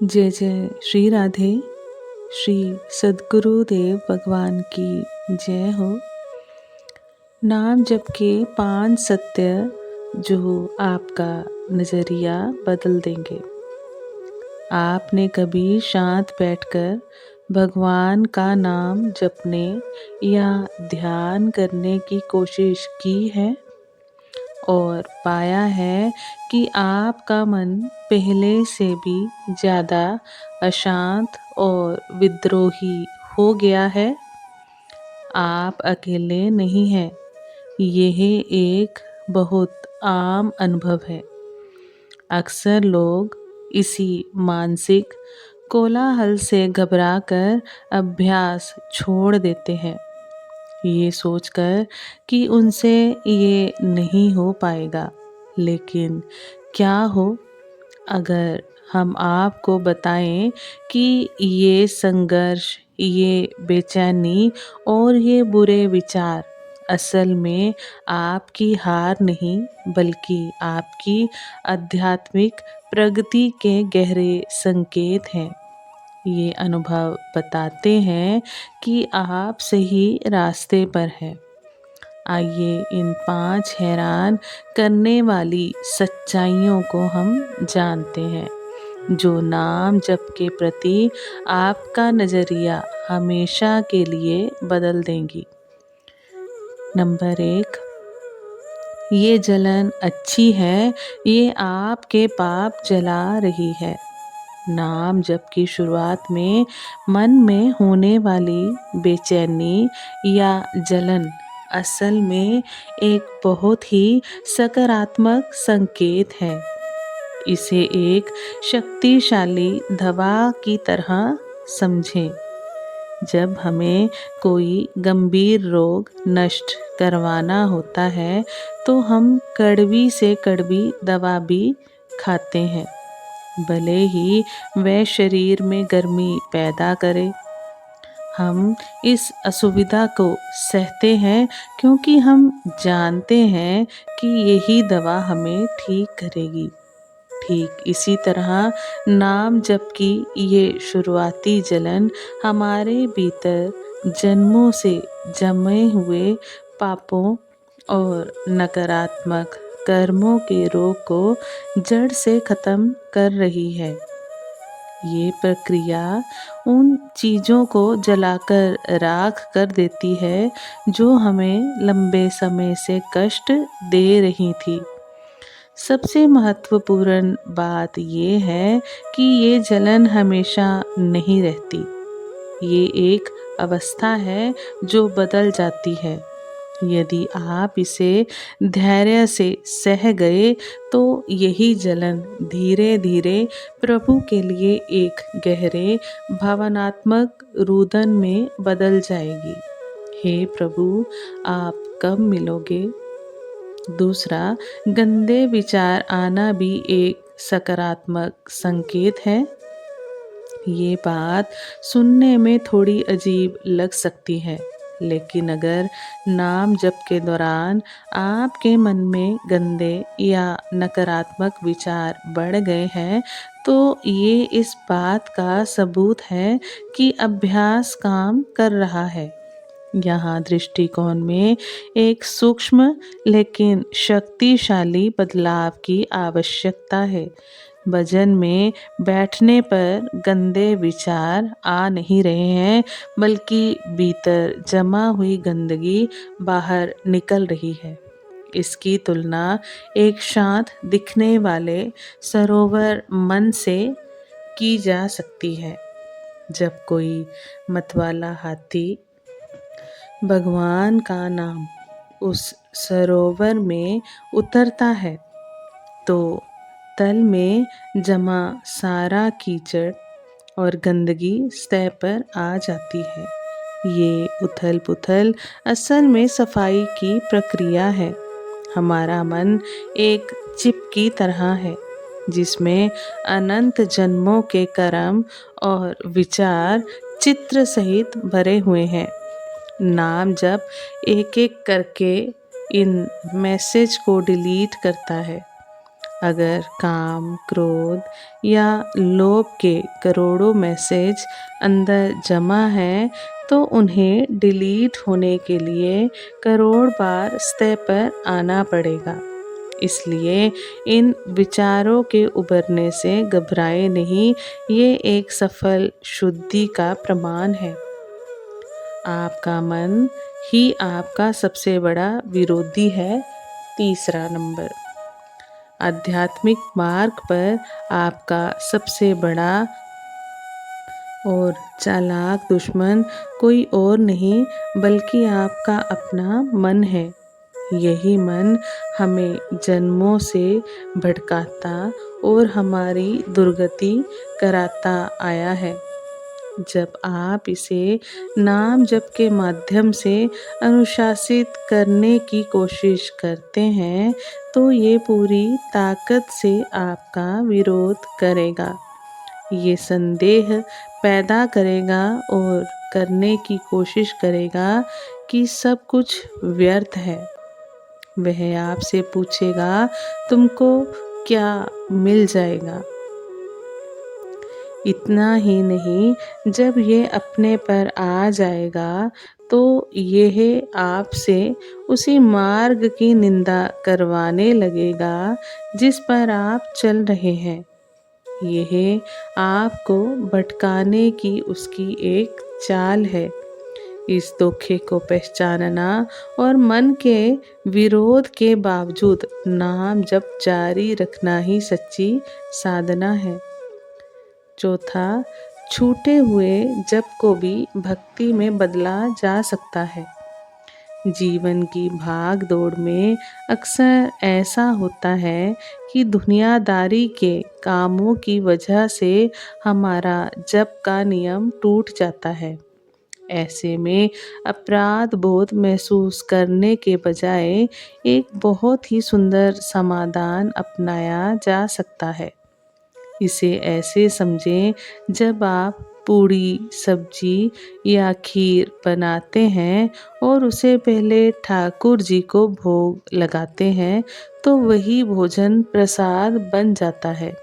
जय जय श्री राधे। श्री सद्गुरुदेव भगवान की जय हो। नाम जप के 5 सत्य जो आपका नज़रिया बदल देंगे। आपने कभी शांत बैठकर भगवान का नाम जपने या ध्यान करने की कोशिश की है और पाया है कि आपका मन पहले से भी ज़्यादा अशांत और विद्रोही हो गया है? आप अकेले नहीं हैं। यह एक बहुत आम अनुभव है। अक्सर लोग इसी मानसिक कोलाहल से घबराकर अभ्यास छोड़ देते हैं, ये सोचकर कि उनसे ये नहीं हो पाएगा। लेकिन क्या हो अगर हम आपको बताएं कि ये संघर्ष, ये बेचैनी और ये बुरे विचार असल में आपकी हार नहीं बल्कि आपकी आध्यात्मिक प्रगति के गहरे संकेत हैं। ये अनुभव बताते हैं कि आप सही रास्ते पर हैं। आइए इन 5 हैरान करने वाली सच्चाइयों को हम जानते हैं, जो नाम जप के प्रति आपका नज़रिया हमेशा के लिए बदल देंगी। नंबर 1, ये जलन अच्छी है, ये आपके पाप जला रही है। नाम जप की शुरुआत में मन में होने वाली बेचैनी या जलन असल में एक बहुत ही सकारात्मक संकेत है। इसे एक शक्तिशाली दवा की तरह समझें। जब हमें कोई गंभीर रोग नष्ट करवाना होता है तो हम कड़वी से कड़वी दवा भी खाते हैं, भले ही वह शरीर में गर्मी पैदा करे। हम इस असुविधा को सहते हैं क्योंकि हम जानते हैं कि यही दवा हमें ठीक करेगी। ठीक इसी तरह नाम जप की ये शुरुआती जलन हमारे भीतर जन्मों से जमे हुए पापों और नकारात्मक कर्मों के रोग को जड़ से खत्म कर रही है। ये प्रक्रिया उन चीज़ों को जलाकर राख कर देती है जो हमें लंबे समय से कष्ट दे रही थी। सबसे महत्वपूर्ण बात ये है कि ये जलन हमेशा नहीं रहती। ये एक अवस्था है जो बदल जाती है। यदि आप इसे धैर्य से सह गए तो यही जलन धीरे धीरे प्रभु के लिए एक गहरे भावनात्मक रुदन में बदल जाएगी। हे प्रभु, आप कब मिलोगे? दूसरा, गंदे विचार आना भी एक सकारात्मक संकेत है। ये बात सुनने में थोड़ी अजीब लग सकती है, लेकिन अगर नाम जप के दौरान आपके मन में गंदे या नकारात्मक विचार बढ़ गए हैं तो ये इस बात का सबूत है कि अभ्यास काम कर रहा है। यहाँ दृष्टिकोण में एक सूक्ष्म लेकिन शक्तिशाली बदलाव की आवश्यकता है। भजन में बैठने पर गंदे विचार आ नहीं रहे हैं, बल्कि भीतर जमा हुई गंदगी बाहर निकल रही है। इसकी तुलना एक शांत दिखने वाले सरोवर मन से की जा सकती है। जब कोई मतवाला हाथी भगवान का नाम उस सरोवर में उतरता है तो तल में जमा सारा कीचड़ और गंदगी सतह पर आ जाती है। ये उथल पुथल असल में सफाई की प्रक्रिया है। हमारा मन एक चिप की तरह है जिसमें अनंत जन्मों के कर्म और विचार चित्र सहित भरे हुए हैं। नाम जप एक एक करके इन मैसेज को डिलीट करता है। अगर काम, क्रोध या लोभ के करोड़ों मैसेज अंदर जमा हैं तो उन्हें डिलीट होने के लिए करोड़ बार स्तर पर आना पड़ेगा। इसलिए इन विचारों के उभरने से घबराए नहीं, ये एक सफल शुद्धि का प्रमाण है। आपका मन ही आपका सबसे बड़ा विरोधी है। तीसरा नंबर, आध्यात्मिक मार्ग पर आपका सबसे बड़ा और चालाक दुश्मन कोई और नहीं बल्कि आपका अपना मन है। यही मन हमें जन्मों से भटकाता और हमारी दुर्गति कराता आया है। जब आप इसे नाम जप के माध्यम से अनुशासित करने की कोशिश करते हैं तो ये पूरी ताकत से आपका विरोध करेगा। ये संदेह पैदा करेगा और करने की कोशिश करेगा कि सब कुछ व्यर्थ है। वह आपसे पूछेगा, तुमको क्या मिल जाएगा? इतना ही नहीं, जब ये अपने पर आ जाएगा तो यह आपसे उसी मार्ग की निंदा करवाने लगेगा जिस पर आप चल रहे हैं। यह आपको भटकाने की उसकी एक चाल है। इस धोखे को पहचानना और मन के विरोध के बावजूद नाम जप जारी रखना ही सच्ची साधना है। चौथा, छूटे हुए जप को भी भक्ति में बदला जा सकता है। जीवन की भाग दौड़ में अक्सर ऐसा होता है कि दुनियादारी के कामों की वजह से हमारा जप का नियम टूट जाता है। ऐसे में अपराध बोध महसूस करने के बजाय एक बहुत ही सुंदर समाधान अपनाया जा सकता है। इसे ऐसे समझें, जब आप पूड़ी, सब्जी या खीर बनाते हैं और उसे पहले ठाकुर जी को भोग लगाते हैं तो वही भोजन प्रसाद बन जाता है।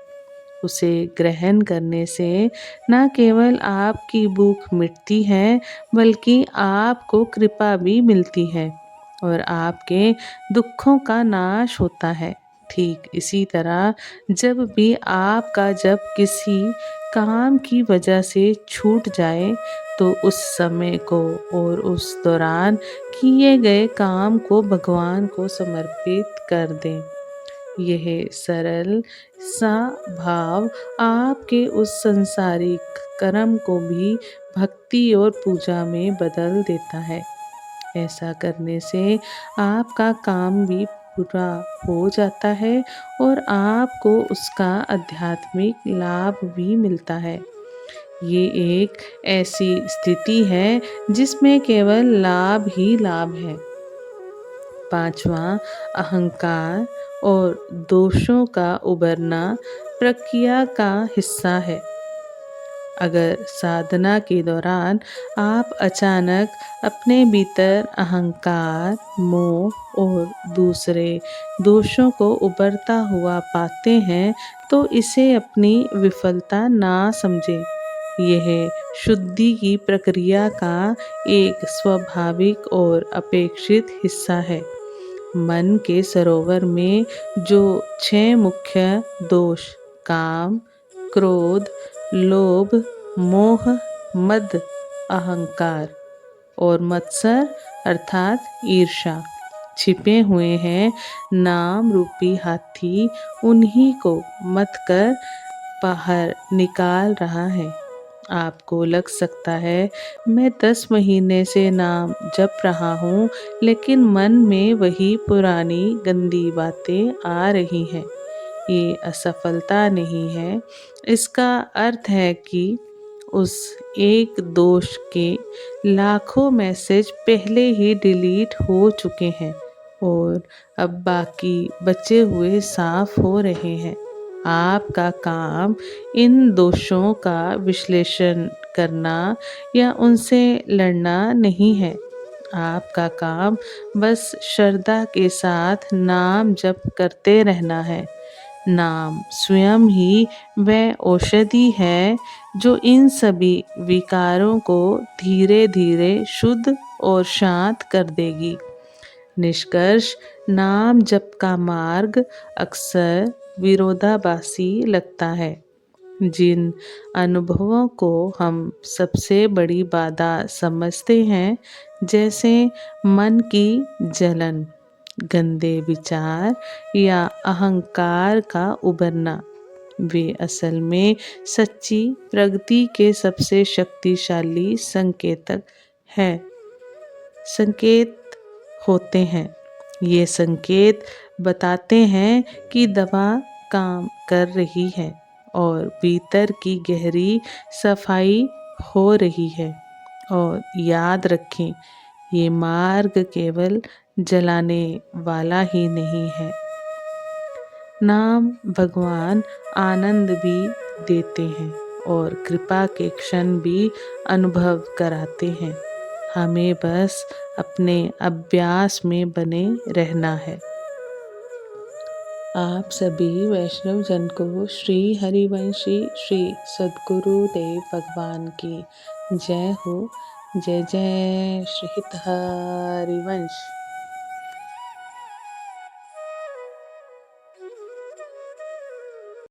उसे ग्रहण करने से न केवल आपकी भूख मिटती है बल्कि आपको कृपा भी मिलती है और आपके दुखों का नाश होता है। ठीक इसी तरह जब भी आपका जप किसी काम की वजह से छूट जाए तो उस समय को और उस दौरान किए गए काम को भगवान को समर्पित कर दें। यह सरल सा भाव आपके उस संसारिक कर्म को भी भक्ति और पूजा में बदल देता है। ऐसा करने से आपका काम भी पूरा हो जाता है और आपको उसका आध्यात्मिक लाभ भी मिलता है। ये एक ऐसी स्थिति है जिसमें केवल लाभ ही लाभ है। पांचवा, अहंकार और दोषों का उभरना प्रक्रिया का हिस्सा है। अगर साधना के दौरान आप अचानक अपने भीतर अहंकार, मोह और दूसरे दोषों को उभरता हुआ पाते हैं तो इसे अपनी विफलता ना समझें। यह शुद्धि की प्रक्रिया का एक स्वाभाविक और अपेक्षित हिस्सा है। मन के सरोवर में जो 6 मुख्य दोष काम, क्रोध, लोभ, मोह, मद, अहंकार और मत्सर अर्थात ईर्ष्या छिपे हुए हैं, नाम रूपी हाथी उन्हीं को मत कर बाहर निकाल रहा है। आपको लग सकता है, मैं 10 महीने से नाम जप रहा हूँ लेकिन मन में वही पुरानी गंदी बातें आ रही हैं। ये असफलता नहीं है, इसका अर्थ है कि उस एक दोष के लाखों मैसेज पहले ही डिलीट हो चुके हैं और अब बाकी बचे हुए साफ हो रहे हैं। आपका काम इन दोषों का विश्लेषण करना या उनसे लड़ना नहीं है। आपका काम बस श्रद्धा के साथ नाम जप करते रहना है। नाम स्वयं ही वह औषधि है जो इन सभी विकारों को धीरे धीरे शुद्ध और शांत कर देगी। निष्कर्ष, नाम जप का मार्ग अक्सर विरोधाभासी लगता है। जिन अनुभवों को हम सबसे बड़ी बाधा समझते हैं, जैसे मन की जलन, गंदे विचार या अहंकार का उभरना, वे असल में सच्ची प्रगति के सबसे शक्तिशाली है संकेत होते हैं। ये संकेत बताते हैं कि दवा काम कर रही है और भीतर की गहरी सफाई हो रही है। और याद रखें, ये मार्ग केवल जलाने वाला ही नहीं है। नाम भगवान आनंद भी देते हैं और कृपा के क्षण भी अनुभव कराते हैं। हमें बस अपने अभ्यास में बने रहना है। आप सभी वैष्णव जन को श्री हरिवंशी श्री सद्गुरु देव भगवान की जय हो। जय जय श्री हरिवंश।